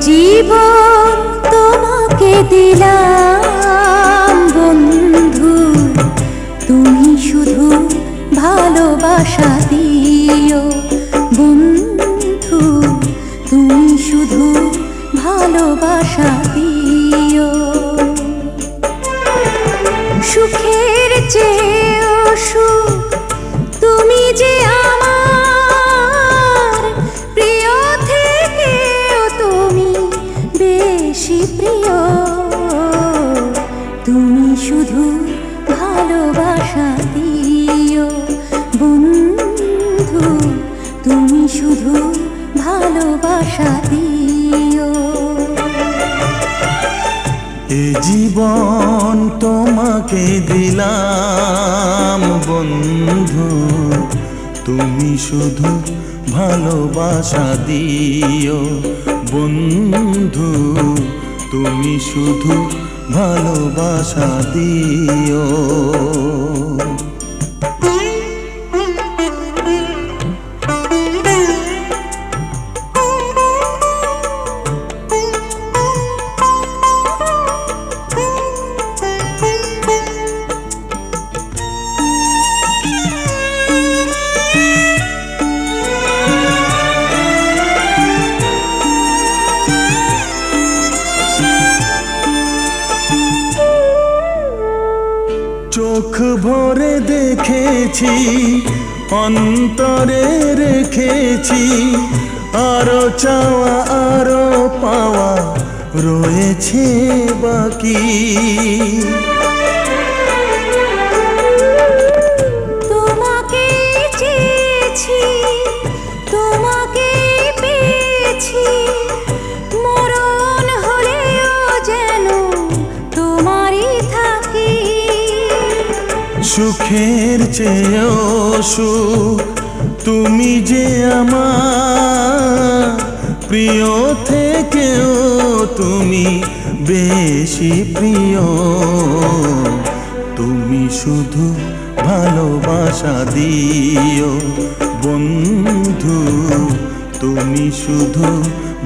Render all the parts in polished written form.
জীবন তোমাকে দিলাম বন্ধু, তুমি শুধু ভালোবাসা দিও বন্ধু, তুমি শুধু ভালোবাসা দিও। সুখের চেয়েও সুখ তুমি যে আমার প্রিয় থেকেও তুমি বেশি প্রিয়, তুমি শুধু ভালোবাসা দিও বন্ধু, তুমি শুধু ভালোবাসা দিও। এ জীবন তোমাকে দিলাম বন্ধু, তুমি শুধু ভালোবাসা দিও বন্ধু, তুমি শুধু ভালোবাসা দিও। চোখ ভরে দেখেছি, অন্তরে রেখেছি, আরো চাওয়া আরো পাওয়া রয়েছে বাকি। তোমাকে চেয়েছি, তোমাকে পেয়েছি, মরণ হলেও যেন তোমারই থাকি। সুখের চেয়েও সুখ তুমি যে আমার প্রিয় থেকেও তুমি বেশি প্রিয়, তুমি শুধু ভালোবাসা দিও বন্ধু, তুমি শুধু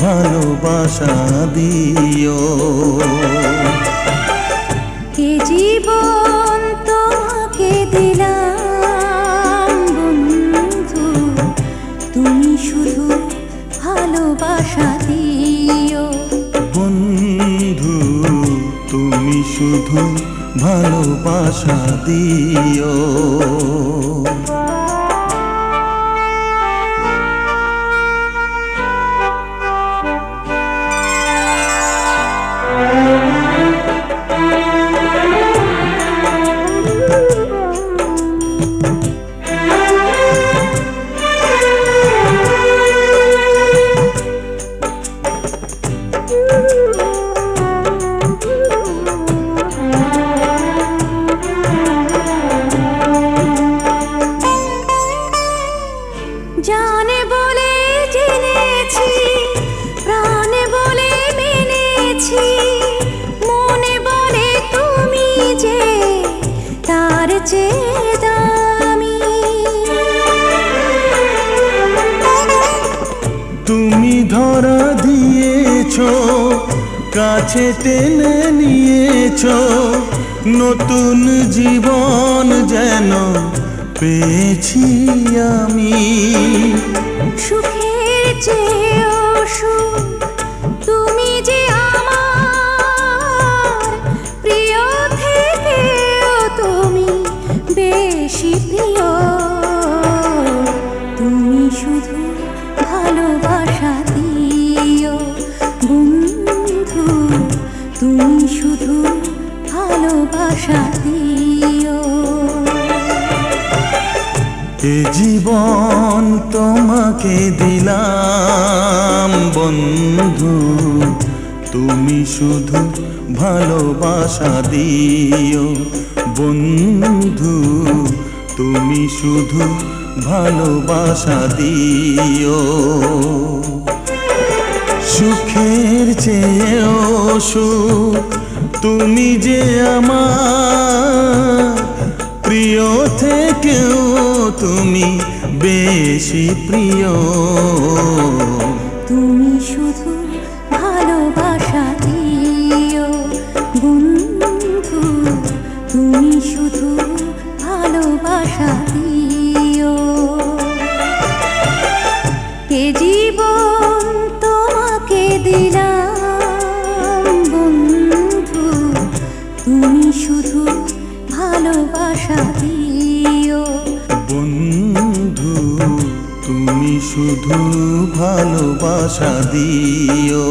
ভালোবাসা দিও। এ জীবন তোমাকে দিলাম বন্ধু, তুমি শুধু ভালোবাসা দিও বন্ধু, তুমি শুধু ভালোবাসা দিও। জানে বলে জেনেছি, প্রাণে বলে মেনেছি, মনে বলে তুমি যে তার চেয়ে দামি। তুমি ধরা দিয়েছ, কাছে টেনে নিয়েছ, নতুন জীবন যেন পেয়েছি আমি। সুখের চেয়েও সুখ তুমি যে আমার প্রিয় থেকেও তুমি বেশি প্রিয়, তুমি শুধু ভালোবাসা দিও বন্ধু, তুমি শুধু ভালোবাসা দিও। এ জীবন তোমাকে দিলাম বন্ধু, তুমি শুধু ভালোবাসা দিও বন্ধু, তুমি শুধু ভালোবাসা দিও। সুখের চেয়েও সুখ তুমি যে আমার প্রিয় থেকেও তুমি বেশি প্রিয়, তুমি শুধু ভালো শুধু ভালোবাসা দিও। এ জীবন তোমাকে দিলাম বন্ধু, তুমি শুধু ভালোবাসা দিও। বন্ধু তুমি শুধু ভালোবাসা দিও।